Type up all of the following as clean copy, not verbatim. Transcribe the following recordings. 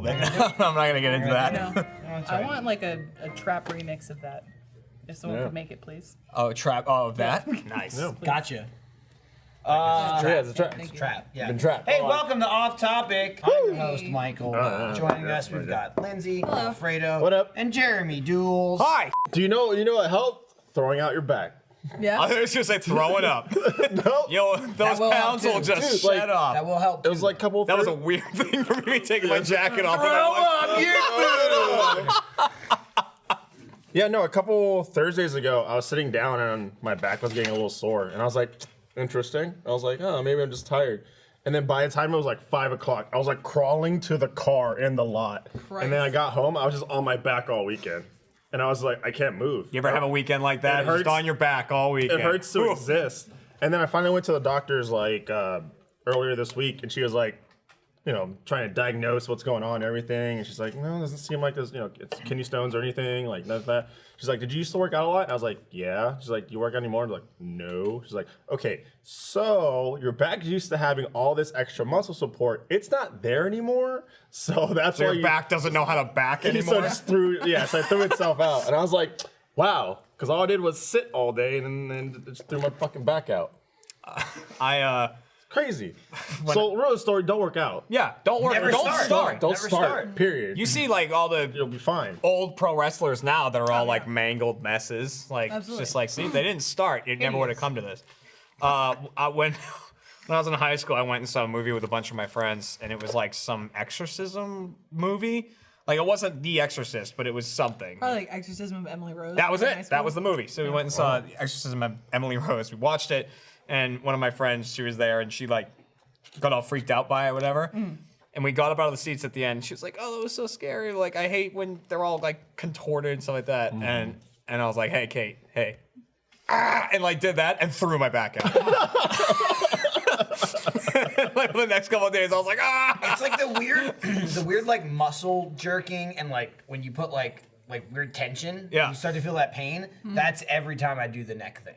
then. I'm not gonna get into that. No. I want like a trap remix of that. If someone could make it, please. Oh, trap. Oh, that. Nice. Yeah. Gotcha. It's a trap. Thank you. Trap. Yeah. Been trapped. Hey, welcome to Off Topic. I'm your host, Michael. Joining us, we've got Lindsay, Alfredo, What up? and Jeremy Duels. Hi. Do you know what helped? Throwing out your back. Yeah. I was just say throwing up. No. Yo, those will help pounds will too. just Dude, like, shut up. That will help. It was like a couple. That was a weird thing for me taking my jacket off. Yeah, no, a couple Thursdays ago, I was sitting down and my back was getting a little sore, and I was like, interesting. I was like, oh, maybe I'm just tired. And then by the time it was like 5 o'clock, I was like crawling to the car in the lot. Christ. And then I got home, I was just on my back all weekend. And I was like, I can't move. You ever have a weekend like that? It hurts. Just on your back all weekend. It hurts to Whew. exist. And then I finally went to the doctor's like earlier this week, and she was like, trying to diagnose what's going on and everything. And she's like, no, it doesn't seem like there's, it's kidney stones or anything, like none of that. She's like, did you used to work out a lot? And I was like, yeah. She's like, you work out anymore? I was like, no. She's like, okay, so your back is used to having all this extra muscle support. It's not there anymore. So that's So why your back doesn't know how to back anymore? So it threw itself out. And I was like, wow. Because all I did was sit all day and then just threw my fucking back out. Crazy. So, real story, don't work out. Yeah, don't work. Never Don't start. start. Don't Never start, start. period. You see, like, all the You'll be fine. old pro wrestlers now that are all, like, mangled messes. Like, it's Absolutely. just like, see, if they didn't start, it never would have come to this. When I was in high school, I went and saw a movie with a bunch of my friends, and it was, like, some exorcism movie. Like, it wasn't The Exorcist, but it was something. Probably like Exorcism of Emily Rose. That was in high it. school. That was the movie. So we went and saw The Exorcism of Emily Rose. We watched it, and one of my friends, she was there, and she, like, got all freaked out by it, whatever. And we got up out of the seats at the end. She was like, "Oh, that was so scary. Like, I hate when they're all like contorted and stuff like that." And I was like, "Hey, Kate, hey," and like did that and threw my back out. Like for the next couple of days, I was like, "Ah!" It's like the weird like muscle jerking and like when you put like weird tension. Yeah. You start to feel that pain. That's every time I do the neck thing.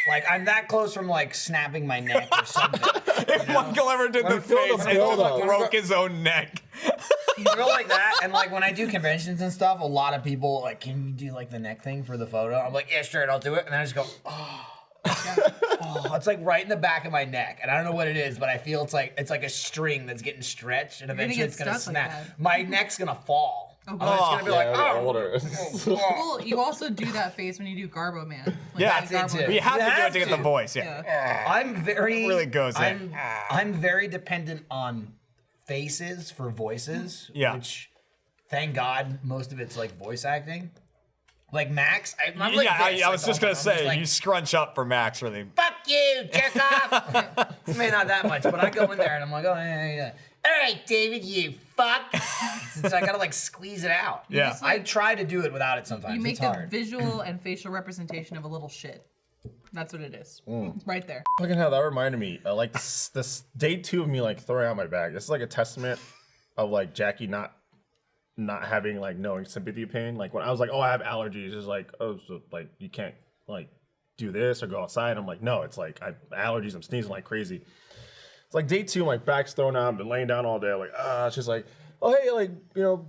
Like I'm that close from like snapping my neck or something. If Michael ever did the feel the face and build just up. broke his own neck. You feel like that, and like when I do conventions and stuff, a lot of people like, "Can you do like the neck thing for the photo?" I'm like, "Yeah, sure," and I'll do it, and then I just go, "Oh." It's like right in the back of my neck, and I don't know what it is, but I feel it's like a string that's getting stretched, and eventually get it's gonna stuck like snap. that. My neck's gonna fall. Oh, And it's gonna be like, older. Well, you also do that face when you do Garbo Man. Like, Yeah, that that's it, Garbo too. Man. We have to do it have to get to. the voice. Yeah. I'm very really goes in. I'm very dependent on faces for voices. Yeah. Which, thank God, most of it's like voice acting. Like Max, I'm like this, I was like, just gonna I'm say like, you scrunch up for Max really. fuck you, jerk off. Maybe not that much, but I go in there and I'm like, oh yeah. All right, David, you fuck. So I gotta like squeeze it out. Yeah. just, I like, try to do it without it sometimes. You make it's the hard. visual and facial representation of a little shit. That's what it is. Right there. Fucking hell, that reminded me. Like this day 2 of me like throwing out my back. This is like a testament of like Jackie not having like knowing sympathy pain. Like when I was like, oh, I have allergies. It's like, oh, so like you can't like do this or go outside. I'm like, no, it's like I have allergies. I'm sneezing like crazy. It's like day 2, my back's thrown out. I've been laying down all day. I'm like, she's like, oh hey, like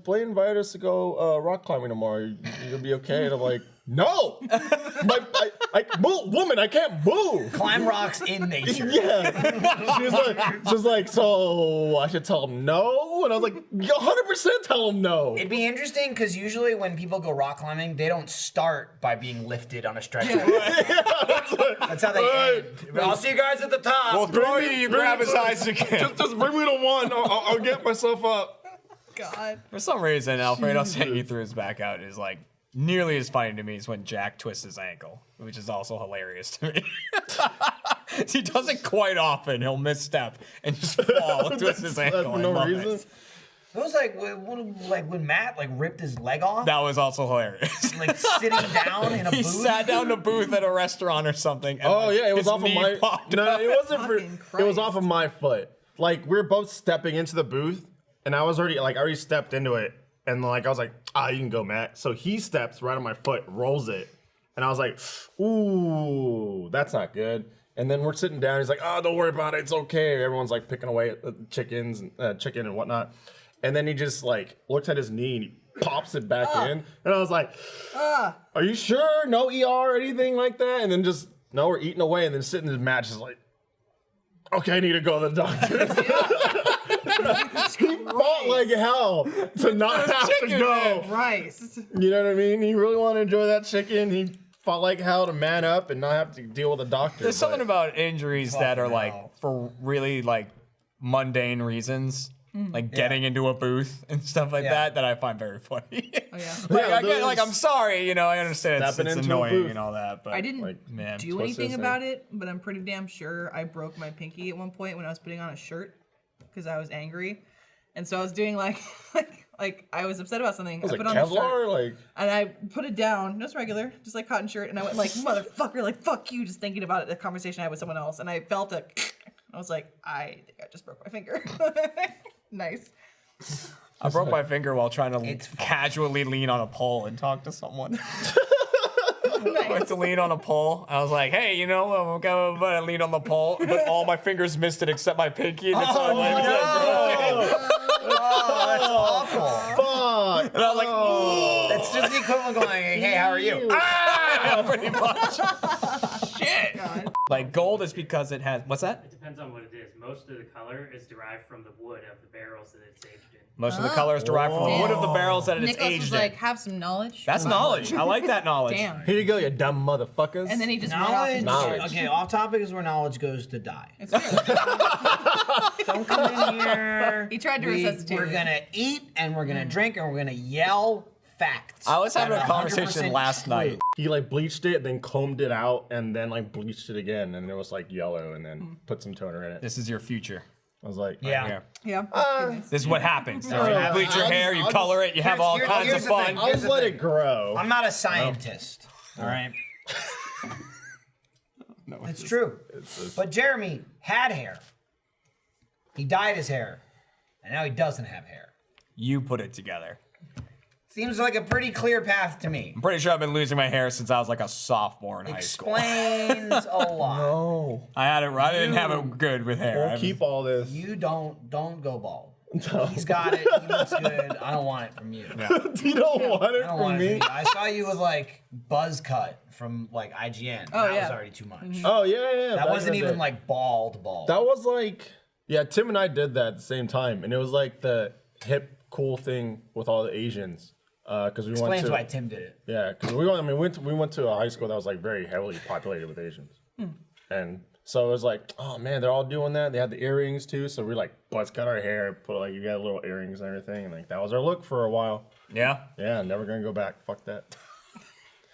Blaine invited us to go rock climbing tomorrow. You'll be okay. And I'm like, no, woman, I can't move. Climb rocks in nature. Yeah. She's like, so I should tell him no? And I was like, 100% tell him no. It'd be interesting because usually when people go rock climbing, they don't start by being lifted on a stretcher. That's how they end. I'll see you guys at the top. Well, throw you grab as high as you can. Just bring me to 1. I'll get myself up. God. For some reason, Alfredo saying he threw his back out is like nearly as funny to me as when Jack twists his ankle, which is also hilarious to me. He does it quite often. He'll misstep and just fall and twist his ankle. For I no love reason. it. It was like when Matt like ripped his leg off, That was also hilarious. like sitting down in a He booth. sat down in a booth at a restaurant or something. And Oh like, yeah, it was his off of knee my. popped No, up. it wasn't for. Fucking It was Christ. off of my foot. Like we were both stepping into the booth, and I was already stepped into it, and like I was like, you can go, Matt. So he steps right on my foot, rolls it, and I was like, ooh, that's not good. And then we're sitting down. He's like, don't worry about it. It's okay. Everyone's like picking away at the chicken and whatnot. and then he just like looks at his knee and he pops it back in, and I was like, "Are you sure? No ER or anything like that?" And then just no, we're eating away, and then sitting in his match is like, "Okay, I need to go to the doctor." He fought like hell to not have to go. Rice. You know what I mean? He really wanted to enjoy that chicken. He fought like hell to man up and not have to deal with a doctor. There's something about injuries that are like hell. for really like mundane reasons, like getting into a booth and stuff like that I find very funny. Oh, yeah. Like I'm sorry, I understand it's Stepping into a annoying booth. and all that, but I didn't man, do what's anything this about it, but I'm pretty damn sure I broke my pinky at one point when I was putting on a shirt because I was angry. And so I was doing like I was upset about something. Was I it put on the shirt Kevlar? Like, and I put it down, just regular, just like cotton shirt, and I went like, motherfucker, like fuck you, just thinking about it, the conversation I had with someone else, and I felt I was like, I think I just broke my finger. Nice. I broke my finger while trying to It's fine. casually lean on a pole and talk to someone. I Nice. went to lean on a pole. I was like, hey, I'm gonna lean on the pole, but all my fingers missed it except my pinky, and it's all like, Oh, that's awful. fuck. and I was like, That's just the equivalent of going, hey, how are you? ah, pretty much. Shit. God. Like gold is because it has, what's that? It depends on what it is. Most of the color is derived from the wood of the barrels that it's aged in. Most of the color is derived from the wood of the barrels that it is Nicholas aged was in. like, have some knowledge. That's knowledge. I like that knowledge. Damn. Here you go, you dumb motherfuckers. And then he just went off and Knowledge. Okay, off topic is where knowledge goes to die. It's true. Don't come in here. He tried to resuscitate We're it. gonna eat and we're gonna drink and we're gonna yell facts. I was having that a are conversation 100% last true. night. He like bleached it, then combed it out, and then like bleached it again, and it was like yellow, and then put some toner in it. This is your future. I was like, Yeah. Here. Yeah. This is what happens. You yeah. bleach your I'll hair, just- you I'll color it, you have all Here's- kinds here's of the fun. thing. I'll Here's just the let thing. it grow. I'm not a scientist. All right. It's true. But Jeremy had hair. He dyed his hair, and now he doesn't have hair. You put it together. Seems like a pretty clear path to me. I'm pretty sure I've been losing my hair since I was like a sophomore in high school. Explains a lot. Oh, I didn't have it good with hair. we'll keep all this. You don't go bald. No. He's got it. He looks good. I don't want it from you. You don't want it I don't from want it from me. you. I saw you with like buzz cut from like IGN. Oh, that was yeah. already too much. Oh yeah. That back wasn't in the even day. like bald. That was like, yeah. Tim and I did that at the same time, and it was like the hip, cool thing with all the Asians. Because we went Explains to why Tim did it. yeah, because we went to a high school that was like very heavily populated with Asians, and so it was like, oh man, they're all doing that. They had the earrings too, so we like buzz cut our hair, put like you got little earrings and everything, and like that was our look for a while. Yeah. Yeah, never gonna go back. Fuck that.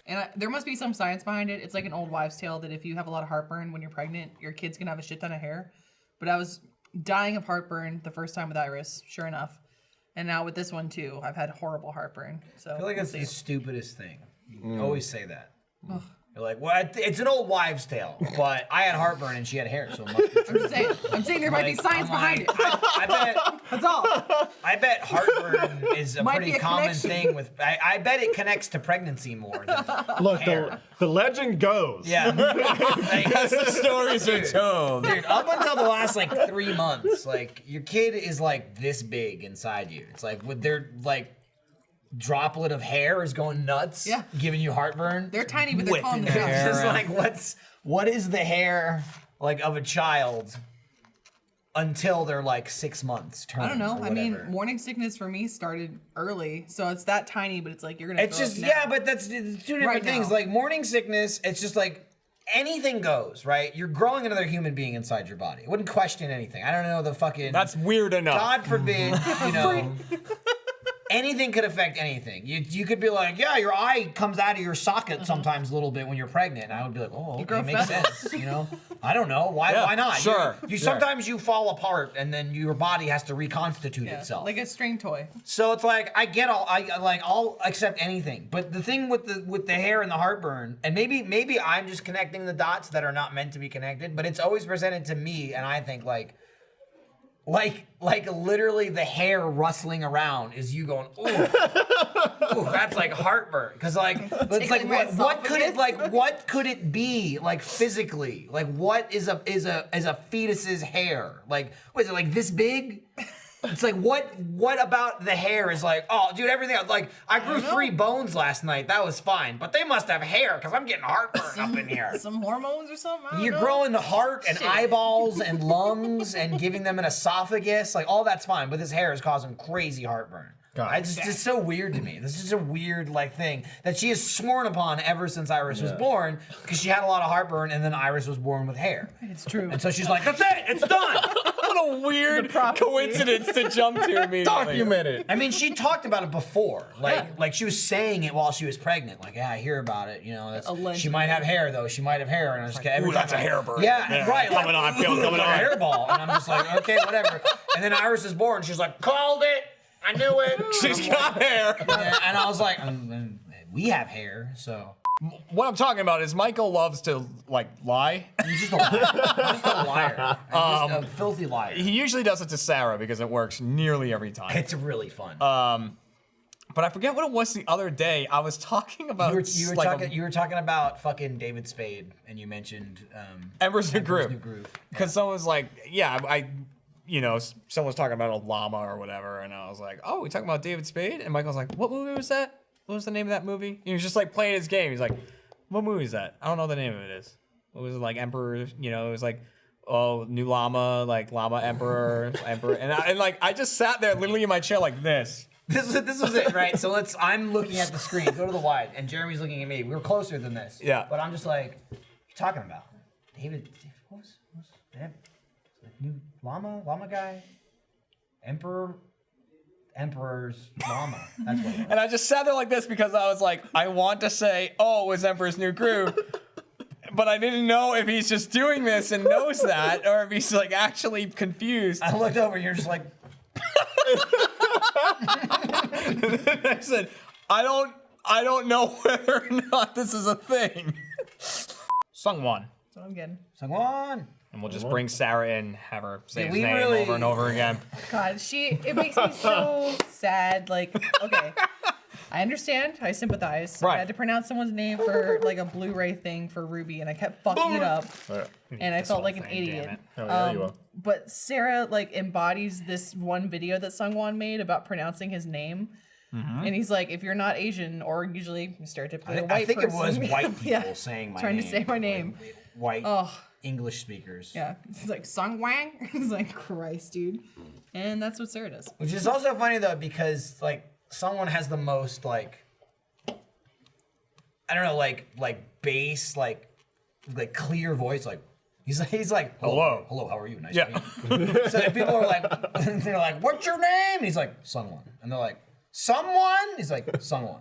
And there must be some science behind it. It's like an old wives' tale that if you have a lot of heartburn when you're pregnant, your kid's gonna have a shit ton of hair. But I was dying of heartburn the first time with Iris, sure enough. And now with this one too, I've had horrible heartburn. So I feel like we'll it's see. the stupidest thing. You always say that. You're like, well, it's an old wives' tale, but I had heartburn and she had hair, so it must be I'm true. just saying. I'm saying there might be Like, science I'm behind like, it. That's all. I bet heartburn is a Might pretty be a common connection. thing with. I bet it connects to pregnancy more. Than, Look, Hair. the legend goes. yeah, like, The stories are told. dude. Up until the last like 3 months, like your kid is like this big inside you. It's like with their like droplet of hair is going nuts. Yeah. giving you heartburn. They're tiny, but they're calling Whipping the their shots. hair. It's just like what is the hair like of a child until they're like 6 months term I don't know. or I mean, whatever. morning sickness for me started early, so it's that tiny, but it's like you're gonna. It's throw just up now. yeah, but it's two different Right things. now. Like morning sickness, it's just like anything goes, right? You're growing another human being inside your body. I wouldn't question anything. I don't know the fucking That's weird enough. God forbid, you know. Anything could affect anything. You could be like, yeah, your eye comes out of your socket sometimes a little bit when you're pregnant. And I would be like, oh, okay, grow makes feathers. sense. You know, I don't know why. Yeah, Why not? sure, You sure. sometimes you fall apart and then your body has to reconstitute Yeah, itself. like a string toy. So it's like I get I'll accept anything. But the thing with the hair and the heartburn, and maybe I'm just connecting the dots that are not meant to be connected, but it's always presented to me, and I think like literally the hair rustling around is you going, ooh, that's like heartburn. Cause like it's like Tickling my what could it esophagus. what could it be like physically? Like what is a fetus's hair? Like what is it like this big? It's like, what about the hair is like, oh, dude, everything else. Like, I grew 3 bones last night. That was fine. But they must have hair because I'm getting heartburn up in here. Some hormones or something? I don't You're know. growing the heart and Shit. eyeballs and lungs and giving them an esophagus. Like, all that's fine. But this hair is causing crazy heartburn. It's just so weird to me. This is a weird like thing that she has sworn upon ever since Iris was born because she had a lot of heartburn and then Iris was born with hair. It's true. And so she's like, that's it, it's done. What a weird coincidence to jump to immediately. Documented. I mean, she talked about it before. Like she was saying it while she was pregnant. Like, yeah, I hear about it. You know, that's, she might have hair though. She might have hair. And I just Ooh, that's a hairburn. Yeah, right. Coming on, I feel it coming on. A hairball. And I'm just like, okay, whatever. And then Iris is born. She's like, called it. I knew it. She's got hair. And I was like, we have hair, so. What I'm talking about is Michael loves to like lie. He's just a liar. He's just a liar. Just a filthy liar. He usually does it to Sarah because it works nearly every time. It's really fun. But I forget what it was the other day. I was talking about you were talking about fucking David Spade, and you mentioned Emperor's New New Groove. Groove. Because someone was like, yeah, you know, someone was talking about a llama or whatever, and I was like, oh, we talking about David Spade? And Michael's like, what movie was that? What was the name of that movie? He was just like playing his game. He's like, what movie is that? I don't know the name of it is. It was like Emperor, you know, it was like, oh, new llama, like llama emperor. And I just sat there literally in my chair like this. This was it, right? So I'm looking at the screen, go to the wide, and Jeremy's looking at me. We were closer than this. Yeah. But I'm just like, what are you talking about? David, what was that? New llama guy? Emperor's llama. That's what it was. And I just sat there like this because I was like, I want to say, oh, it was Emperor's New Groove. But I didn't know if he's just doing this and knows that, or if he's like actually confused. I looked over and you're just like, I said, I don't know whether or not this is a thing. Sungwon. That's what I'm getting. Sungwon. And we'll just bring Sarah in, have her say his we name really- over and over again. God, it makes me so sad. Like, okay, I understand, I sympathize. Right. I had to pronounce someone's name for like a Blu-ray thing for Ruby, and I kept fucking it up, and I felt like an idiot. Oh, yeah, you are. But Sarah like embodies this one video that Sungwon made about pronouncing his name. And he's like, if you're not Asian or usually stereotypically a white I think person, it was white people yeah, saying my trying name. to say my name. White Oh, English speakers. yeah. It's like Sungwang. It's like Christ, dude. And that's what Sarah does. Which is also funny though, because like someone has the most like, I don't know, like bass, like clear voice, like he's like Hello. how are you? Nice Yeah. to meet you. So if people are like, they're like, what's your name? And he's like, someone, and they're like, someone. He's like, someone.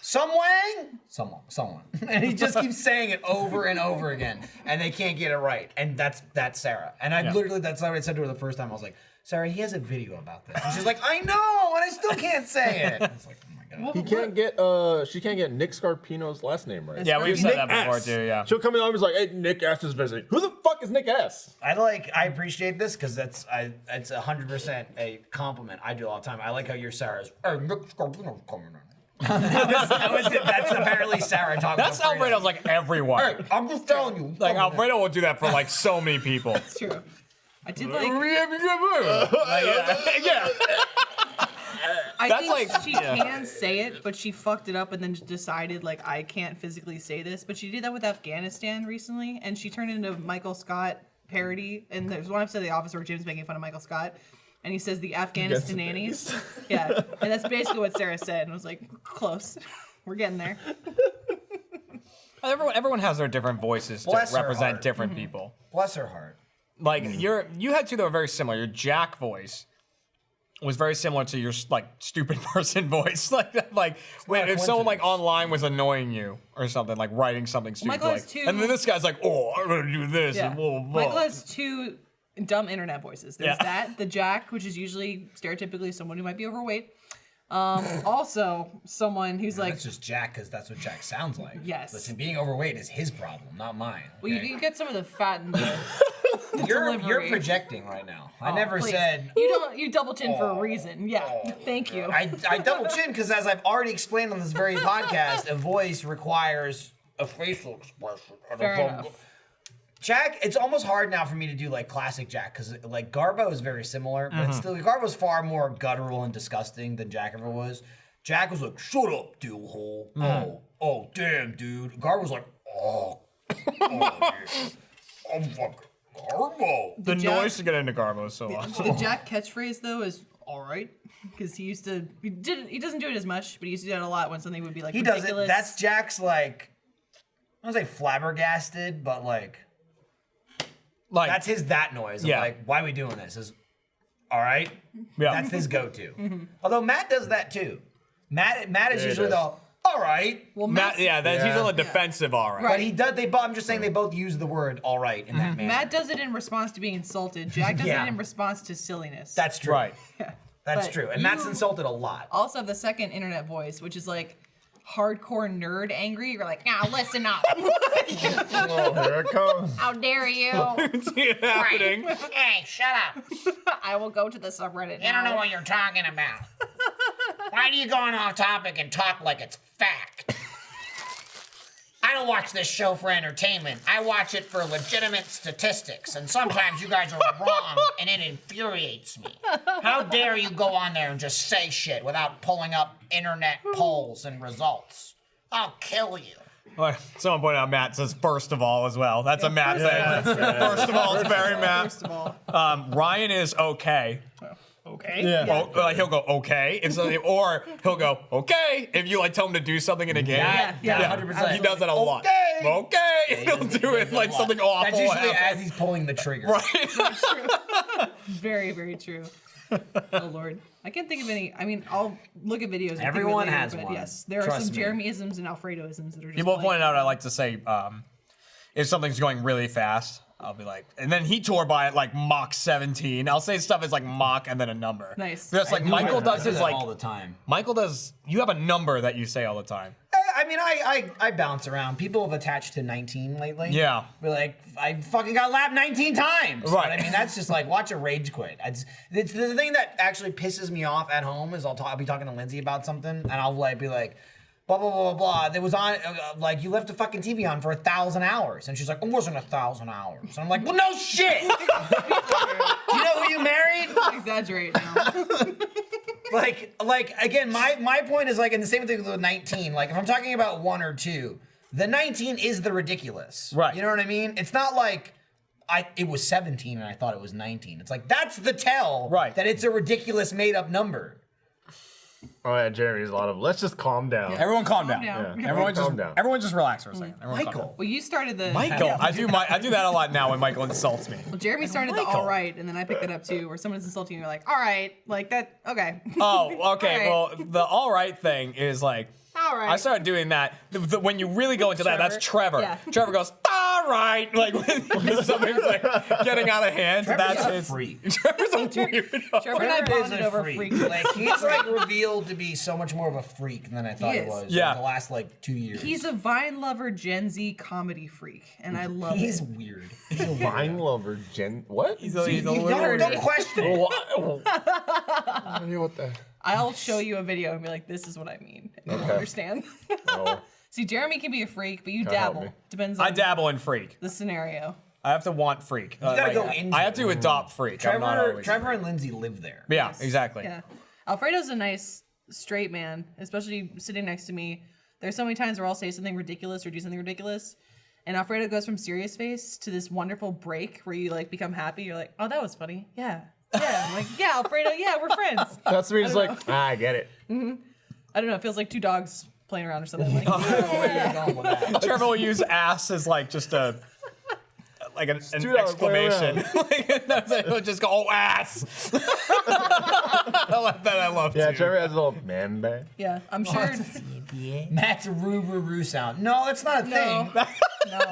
Someone, someone, and he just keeps saying it over and over again, and they can't get it right. And that's Sarah. And I literally, that's what I said to her the first time. I was like, Sarah, he has a video about this. And she's like, I know, and I still can't say it. I was like, oh my god. He can't get she can't get Nick Scarpino's last name right. Yeah, we've It's said Nick that before S. too, yeah. She'll come in and like, hey, Nick S is visiting. Who the fuck is Nick S? I appreciate this because it's 100% a compliment. I do all the time. I like how your Sarah's. Hey, Nick Scarpino's coming in. that was it. That's apparently Sarah talking. That's Alfredo's like everyone. Hey, I'm just telling you. Like Alfredo will do that for like so many people. It's true. I did like. Yeah. I That's think like- she yeah. can say it, but she fucked it up and then just decided like I can't physically say this. But she did that with Afghanistan recently, and she turned into Michael Scott parody. And there's one episode of The Office where Jim's making fun of Michael Scott, and he says the Afghanistan nannies. Yeah, and that's basically what Sarah said. And I was like, close, we're getting there. Everyone has their different voices Bless to her represent heart. different people. Bless her heart. Like you had two that were very similar. Your Jack voice was very similar to your like stupid person voice. like when if someone like online was annoying you or something, like writing something stupid, Michael has like, two- and then this guy's like, oh, I'm gonna do this. Yeah, And blah, blah, blah. Michael has two dumb internet voices. There's that, the Jack, which is usually stereotypically someone who might be overweight. Also, someone who's like, That's just Jack because that's what Jack sounds like. Yes. Listen, being overweight is his problem, not mine. well, you okay? do get some of the fat in the You're delivery. projecting right now. I Oh, never please. said. You double chin for a reason. Yeah, thank you. I double chin because, as I've already explained on this very podcast, a voice requires a facial expression. And Fair a enough. Jack, it's almost hard now for me to do like classic Jack because like Garbo is very similar, but it's still Garbo's far more guttural and disgusting than Jack ever was. Jack was like, "Shut up, dillhole." Oh, damn, dude. Garbo was like, "Oh, yeah. I'm fucking Garbo." The noise to get into Garbo is so awesome. The Jack catchphrase though is all right because he doesn't do it as much, but he used to do it a lot when something would be like He ridiculous. does it. That's Jack's like, I don't say flabbergasted, but like that's his noise. Of like, why are we doing this? Is all right. Yeah. That's his go-to. Although Matt does that too. Matt is usually the all right. Well, Matt, he's on the defensive, all right. But he does. I'm just saying they both use the word all right in that manner. Matt does it in response to being insulted. Jack does it in response to silliness. That's true. Right. That's But true. And Matt's insulted a lot. Also have the second internet voice, which is like hardcore nerd angry. You're like, now listen up. Oh, here it comes. How dare you? See it happening. Hey, shut up. I will go to the subreddit You don't know now. what you're talking about. Why do you go on off topic and talk like it's fact? I don't watch this show for entertainment. I watch it for legitimate statistics, and sometimes you guys are wrong, and it infuriates me. How dare you go on there and just say shit without pulling up internet polls and results? I'll kill you. Well, someone pointed out Matt says first of all as well. That's a Matt thing. First of all, it's very Matt. First of all. Ryan is okay. Okay. Yeah. He'll go okay if something, or he'll go okay if you like tell him to do something in a game. Yeah, 100%. He does that a lot. Okay. He'll do it like something awful. That's usually happens. as he's pulling the trigger. Right. Very, very true. Oh Lord, I can't think of any. I mean, I'll look at videos. And Everyone think of it later, has but one. yes, there are Trust some me. Jeremy-isms and Alfredo-isms that are just. People like, pointed out I like to say if something's going really fast, I'll be like, and then he tore by it like Mach 17. I'll say stuff is like Mach and then a number. Nice. Just like Michael does his like all the time. you have a number that you say all the time. I mean, I bounce around. People have attached to 19 lately. Yeah. We're like, I fucking got lapped 19 times. Right. But I mean, that's just like, watch a rage quit. It's the thing that actually pisses me off at home is I'll be talking to Lindsay about something, and I'll like be like, blah, blah, blah, blah, blah. That was on, like, you left the fucking TV on for 1,000 hours. And she's like, it wasn't 1,000 hours. And I'm like, well, no shit. Do you know who you married? Exaggerate now. Like again, my point is like, and the same thing with 19. Like, if I'm talking about 1 or 2, the 19 is the ridiculous. Right. You know what I mean? It's not like it was 17 and I thought it was 19. It's like, that's the tell that it's a ridiculous made up number. Oh yeah, Jeremy's a lot of. Let's just calm down. Everyone calm down. down. Yeah. Everyone just relax for a second. Everyone calm down. Michael. Well, you started the. Michael, I do that a lot now when Michael insults me. Well, Jeremy started the Michael. all right, and then I picked it up too, where someone's insulting you, you're like, all right, like that, okay. Oh, okay. All right. Well, the all right thing is like, All right. I started doing that. When you really go into that, that's Trevor. Yeah. Trevor goes, all right. Like when something's like getting out of hand. Trevor's That's a his. freak. Trevor's a weirdo. Trevor and I Trevor is bonded a over freak. freak. Like, he's like revealed to be so much more of a freak than I thought he is. was Yeah. in the last like 2 years. He's a Vine lover, Gen Z comedy freak, and I love He's it. weird. Wine lover, What? He's a You little don't question it. I don't know what the. I'll show you a video and be like, this is what I mean. And you'll Okay. understand. Oh. See, Jeremy can be a freak, but you God help dabble. me. Depends on I dabble in freak. the scenario. I have to want freak. You gotta go into I have to adopt freak. I'm not always Trevor and Lindsay live there. Yeah, exactly. Yeah. Alfredo's a nice straight man, especially sitting next to me. There's so many times where I'll say something ridiculous or do something ridiculous, and Alfredo goes from serious face to this wonderful break where you like become happy. You're like, oh, that was funny. Yeah. Yeah. I'm like, yeah, Alfredo, yeah, we're friends. That's me. Just like I get it. I don't know. It feels like two dogs playing around or something. Like, yeah. Trevor will use ass as like just a like an dogs playing exclamation. Like, that's it. He'll just go, oh, ass. I like that. I love Yeah, too. Trevor has a little man bag. Yeah, I'm sure. Matt's roo sound. No, that's not a No. thing.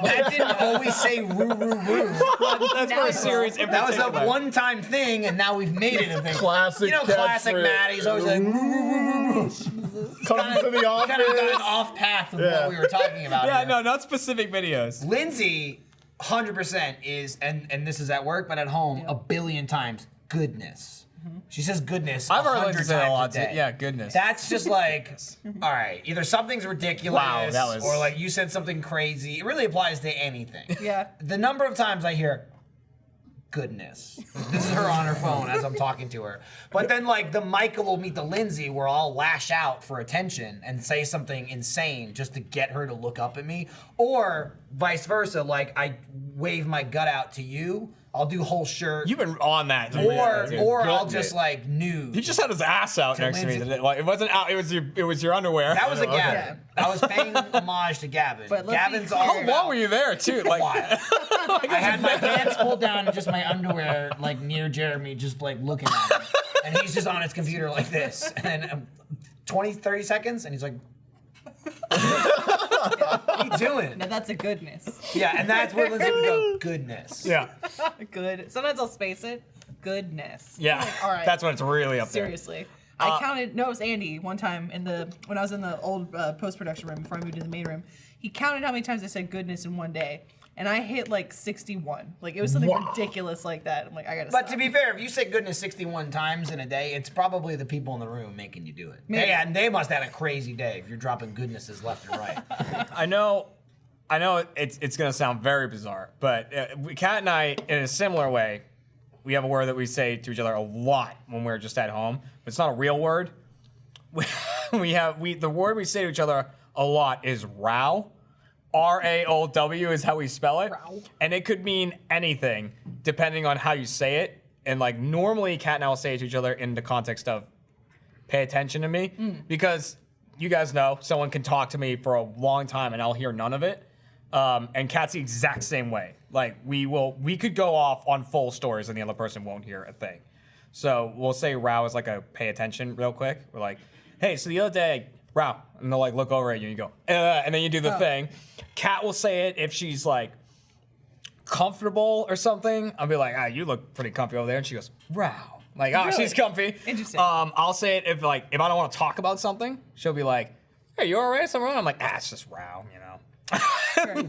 Matt didn't always say roo. That's for a series in That was a particular. one-time thing, and now we've made it a thing. Classic. You know, classic catchphrase. Matt. He's always like roo. Comes to the office. Kind of gotten off path of what we were talking about. Yeah, here. no, not specific videos. Lindsay, 100% is, and this is at work, but at home, a billion times, goodness. She says goodness. I've heard 100 Lindsay say a times lot day. too. Yeah, goodness. That's just like, all right, either something's ridiculous Wow, that was- or like you said something crazy. It really applies to anything. Yeah. The number of times I hear goodness. This is her on her phone as I'm talking to her. But then like the Michael will meet the Lindsay where I'll lash out for attention and say something insane just to get her to look up at me. Or vice versa, like I wave my gut out to you. I'll do whole shirt. You've been on that. Dude. Or I'll just like nude. He just had his ass out next to me. Lindsay. Like, it wasn't out. It was your underwear. That was a Okay. Gavin. I was paying homage to Gavin. But let's be Gavin's clear. all How long about were you there too? Like, while. I had my pants pulled down and just my underwear like near Jeremy, just like looking at him. And he's just on his computer like this. And then 20, 30 seconds, and he's like, what are you doing? Now that's a goodness. Yeah, and that's where Lindsay would go, goodness. yeah, Good. Sometimes I'll space it. Goodness. yeah. Like, all right. That's when it's really up there. Seriously. I counted. No, it was Andy one time when I was in the old post production room before I moved to the main room. He counted how many times I said goodness in one day, and I hit like 61. Like it was something ridiculous like that. I'm like, I gotta. But stop. to be fair, if you say goodness 61 times in a day, it's probably the people in the room making you do it. Maybe. They must have had a crazy day if you're dropping goodnesses left and right. I know it's gonna sound very bizarre, but Kat and I, in a similar way, we have a word that we say to each other a lot when we're just at home. But it's not a real word. The word we say to each other a lot is row. R-A-O-W is how we spell it. Row. And it could mean anything depending on how you say it. And like normally Kat and I will say it to each other in the context of pay attention to me. Because you guys know someone can talk to me for a long time and I'll hear none of it. And Kat's the exact same way. Like we could go off on full stories and the other person won't hear a thing. So we'll say row is like a pay attention real quick. We're like, hey, so the other day, row. And they'll like look over at you and you go, and then you do the thing. Kat will say it if she's like comfortable or something. I'll be like, you look pretty comfy over there. And she goes, row. Like, Really? she's comfy. Interesting. I'll say it if I don't want to talk about something. She'll be like, hey, you all right? Something wrong? I'm like, it's just row, you know.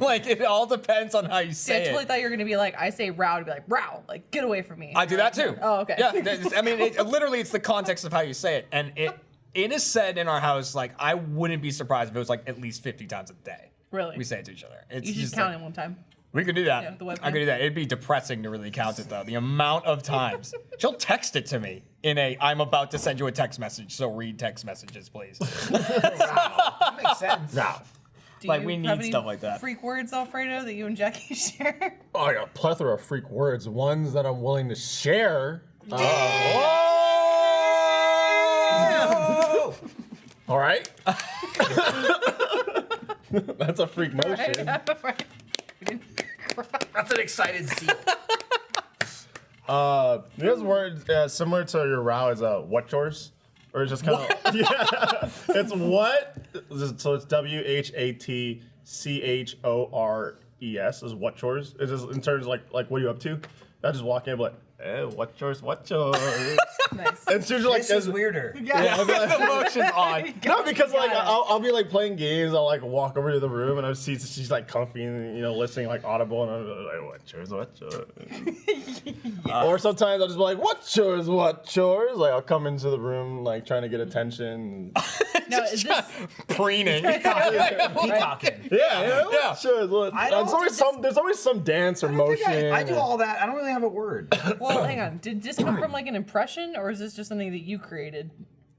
Like it all depends on how you See, I say totally it. thought you were gonna be like, I say row to be like row, like get away from me. I do that too. Oh, okay. Yeah, I mean, literally, it's the context of how you say it, and it is said in our house. Like, I wouldn't be surprised if it was like at least 50 times a day. Really? We say it to each other. It's You should just count like, it one time. we could do that. Yeah, the webcam. I could do that. It'd be depressing to really count it though. The amount of times she'll text it to me in I'm about to send you a text message, so read text messages, please. That makes sense. Row. Do Like, you we have need any stuff like that. Freak words, Alfredo, that you and Jackie share? Oh, I got a plethora of freak words. Ones that I'm willing to share. All right. That's a freak motion. That's an excited seat. This word similar to your row is what chores, or it's just kind of yeah. It's what, so it's WHATCHORES is what chores. It's just in terms of like what are you up to? I just walk in like, what chores, what chores. Nice. And she's like, This is weirder. Yeah. I'll be like, Emotions on. no, because like Got it. I'll be like playing games. I'll like walk over to the room and I see she's like comfy and listening like audible and I'm like, what chores, what chores. Or sometimes I'll just be like, what chores, what chores. Like I'll come into the room like trying to get attention. No, is this Preening. Peacocking. Yeah. Yeah. Sure. What? I don't There's always some dance or motion. I do all that. I don't really have a word. well, hang on. Did this come from like an impression, or is this just something that you created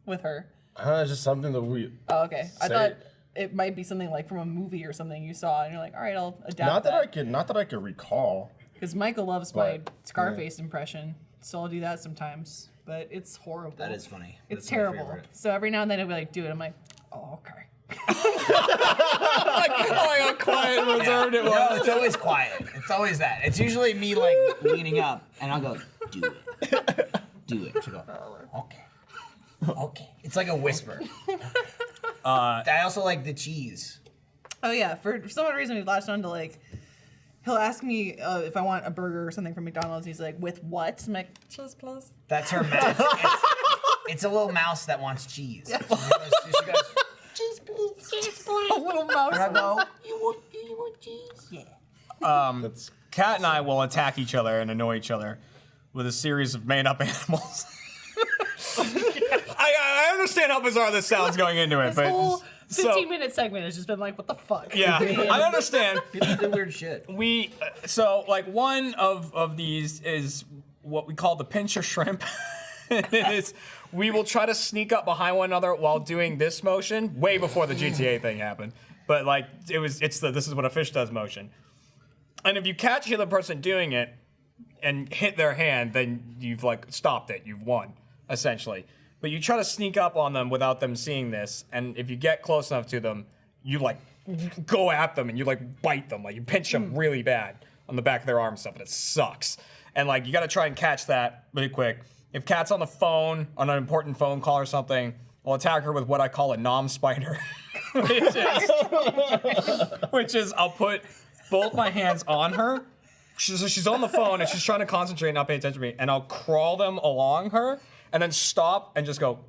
with her? It's just something that we. Oh, okay. I Say thought it. it might be something like from a movie or something you saw, and you're like, all right, I'll adapt. Not that I could recall. Because Michael loves my But, Scarface impression, so I'll do that sometimes. But it's horrible. That is funny. It's That's my terrible. favorite. So every now and then he'll be like, do it. I'm like, oh, okay. Oh, how quiet and reserved it No, was. it's always quiet. It's always that. It's usually me like leaning up, and I'll go, do it, do it. She'll go, okay, okay. It's like a whisper. I also like the cheese. Oh yeah, for some odd reason we latched on to like, he'll ask me if I want a burger or something from McDonald's. He's like, with what? I'm like, cheese please. That's her mouse. It's a little mouse that wants cheese. She goes, Cheese, please. Cheese, please. A little mouse. and I go, You want cheese? Yeah. Kat and I will attack each other and annoy each other with a series of made-up animals. I understand how bizarre this sounds going into it, This but whole so 15-minute segment has just been like, what the fuck? yeah, I understand. People do weird shit. We so like one of these is what we call the pinch or shrimp. It is we will try to sneak up behind one another while doing this motion way before the GTA thing happened. But like it's the this is what a fish does motion. And if you catch the other person doing it and hit their hand, then you've like stopped it. You've won essentially. But you try to sneak up on them without them seeing this, and if you get close enough to them, you like go at them and you like bite them, like you pinch them really bad on the back of their arm and stuff, and it sucks. And like you got to try and catch that really quick. If Kat's on the phone, on an important phone call or something, I'll attack her with what I call a nom spider, which is I'll put both my hands on her. She's on the phone and she's trying to concentrate and not pay attention to me, and I'll crawl them along her and then stop and just go,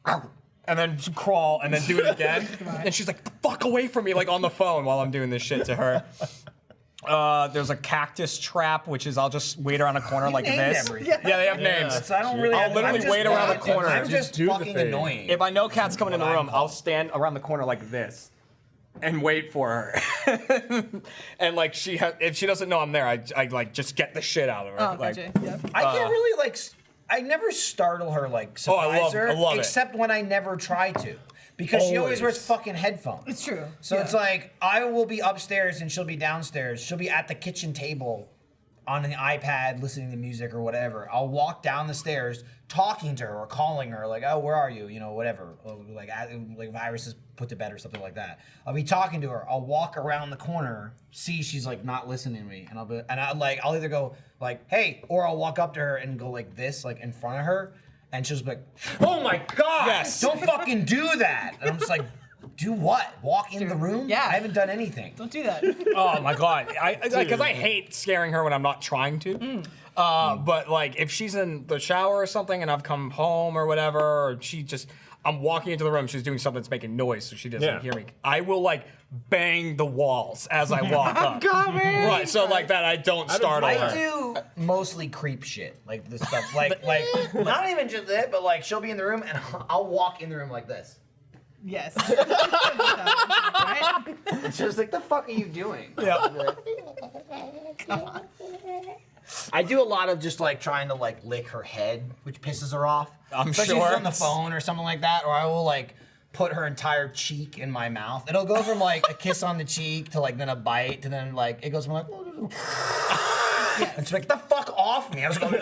"Ow," and then crawl and then do it again. And she's like, fuck away from me, like on the phone while I'm doing this shit to her. There's a cactus trap, which is I'll just wait around a corner like named this. everything. Yeah, they have names. So I don't really. I'll literally wait around the corner. I'm Just just do the fucking thing. annoying. If I know Kat's coming in the room, I'll stand around the corner like this and wait for her. And like if she doesn't know I'm there, I like just get the shit out of her. Oh, like, gotcha. Yeah. I can't really like. I never startle her like surprise her, I love it. except when I never try to, because she always Always. wears fucking headphones. It's true. So Yeah. it's like I will be upstairs and she'll be downstairs. She'll be at the kitchen table on an iPad listening to music or whatever. I'll walk down the stairs talking to her or calling her like, "Oh, where are you?" You know, whatever. Or like viruses put to bed or something like that. I'll be talking to her. I'll walk around the corner, see she's like not listening to me, and I'll either go like, "Hey," or I'll walk up to her and go like this, like in front of her, and she'll just be like, "Oh my god, Yes. don't fucking do that." And I'm just like, "Do what? Walk in the room? Yeah. I haven't done anything." Don't do that. Oh my god, because I hate scaring her when I'm not trying to. But like if she's in the shower or something and I've come home or whatever, or I'm walking into the room, she's doing something that's making noise so she doesn't hear me. I will like bang the walls as I walk up. Right, so like that I don't startle her. I do mostly creep shit, like this stuff, like not even just that, but like she'll be in the room and I'll walk in the room like this. Yes. Right? It's just like, the fuck are you doing? Yeah. I do a lot of just like trying to like lick her head, which pisses her off. I'm Especially if sure. she's on the phone or something like that, or I will like put her entire cheek in my mouth. It'll go from like a kiss on the cheek to like then a bite to then like it goes from like and she's like, "The fuck off me!" I was going.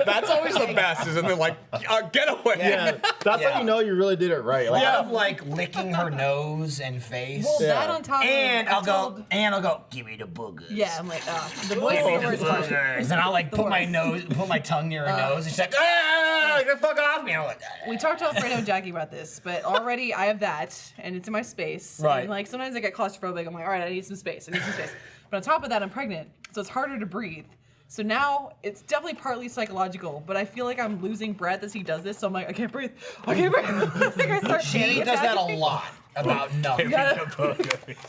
That's always the best, isn't it? Like, get away. Yeah, that's how you know you really did it right. Like, I love like licking her nose and face. Well, that on top And of I'll go, "Give me the boogers." Yeah, I'm like, the voice is the worst part. Boogers. And I'll like put my tongue near her nose, and she's like, "Get the fuck off me!" And I'm like, We talked to Alfredo and Jackie about this, but already I have that, and it's in my space. Right. And like sometimes I get claustrophobic. I'm like, all right, I need some space. But on top of that, I'm pregnant, so it's harder to breathe. So now it's definitely partly psychological, but I feel like I'm losing breath as he does this. So I'm like, I can't breathe. Like I start she panic does that a attacking. lot about nothing.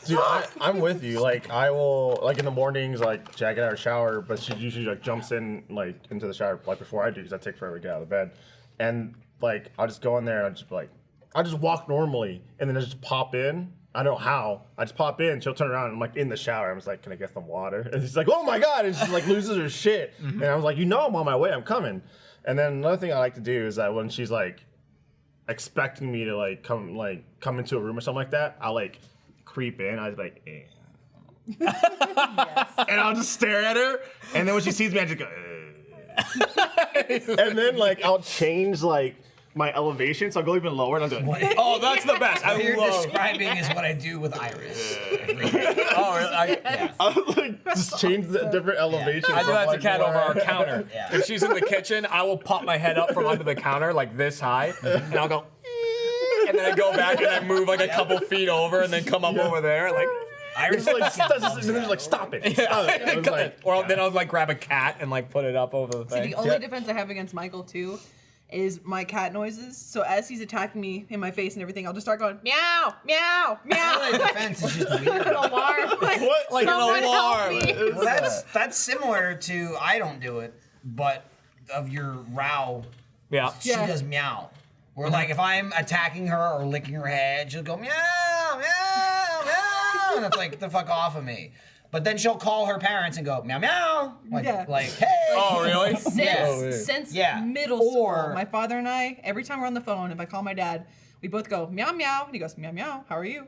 Dude, I'm with you. Like, I will, like, in the mornings, like, Jack and I shower, but she usually, like, jumps in, like, into the shower, like, before I do, because I take forever to get out of bed. And, like, I'll just go in there and I'll just be like, I'll just walk normally, and then I just pop in. I don't know how. I just pop in, she'll turn around, and I'm, like, in the shower. I'm just like, "Can I get some water?" And she's like, "Oh, my God!" And she, like, loses her shit. And I was like, "You know I'm on my way. I'm coming." And then another thing I like to do is that when she's, like, expecting me to, like, come into a room or something like that, I'll, like, creep in. I was like, eh. And I'll just stare at her, and then when she sees me, I just go, and then like I'll change like my elevation, so I'll go even lower, and I'll do it. Oh, that's the best. What I you're love. describing is what I do with Iris. Oh, really? I'll like just change the different elevations. I do that to Kat over our counter. Yeah. If she's in the kitchen, I will pop my head up from under the counter like this high, and I'll go, and then I go back and I move like a couple feet over, and then come up over there, like. Iris like, and then just like stop it. Stop it. I was like, Or then I'll like grab a cat and like put it up over the So thing. the only defense I have against Michael too is my cat noises. So as he's attacking me in my face and everything, I'll just start going meow, meow, meow. My defense is just weird. An alarm. What? Like an Someone help alarm. me. Well, that's similar to I don't do it, but of your row Yeah. She does meow. Where like if I'm attacking her or licking her head, she'll go meow, meow, meow, and it's like the fuck off of me. But then she'll call her parents and go meow meow, like hey. Oh, really? Since Yeah. middle school, Or- my father and I, every time we're on the phone, if I call my dad, we both go meow meow, and he goes meow meow. How are you?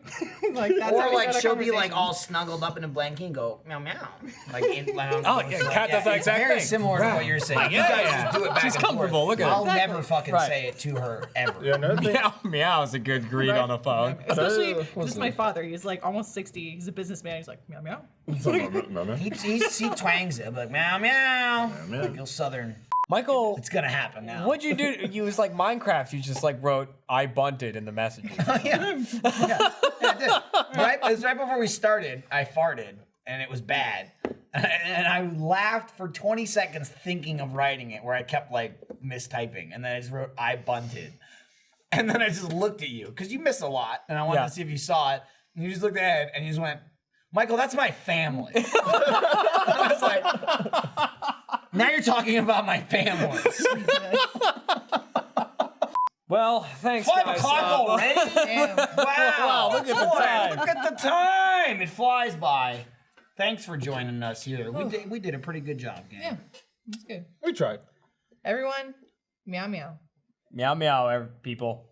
Like that's how Or we like start our she'll be like conversation. all snuggled up in a blanket and go meow meow. Like Oh, yeah, cat does that it's exact very thing. similar to what you're saying. Like, You yeah, guys yeah. just do it back She's and forth. comfortable, look at her. I'll Exactly. never fucking Right. say it to her ever. Yeah, another thing. Meow meow is a good greet on a phone. Especially What's this is my father. He's like almost 60. He's a businessman. He's like meow meow. He twangs it like meow meow. meow. Like real southern. Michael, It's gonna happen now. what'd you do? You was like Minecraft. You just like wrote "I bunted" in the messages. Yeah, I did. Right, it was right before we started. I farted, and it was bad. And I laughed for 20 seconds thinking of writing it, where I kept like mistyping, and then I just wrote "I bunted," and then I just looked at you because you miss a lot, and I wanted Yeah. to see if you saw it. And you just looked ahead, and you just went, "Michael, that's my family." I was like, "Now you're talking about my family." Well, thanks, 5 guys. o'clock already? Damn. Wow, look at the boy, time. Look at the time. It flies by. Thanks for joining us here. We did a pretty good job, gang. Yeah, that's good. We tried. Everyone, meow meow. Meow meow, people.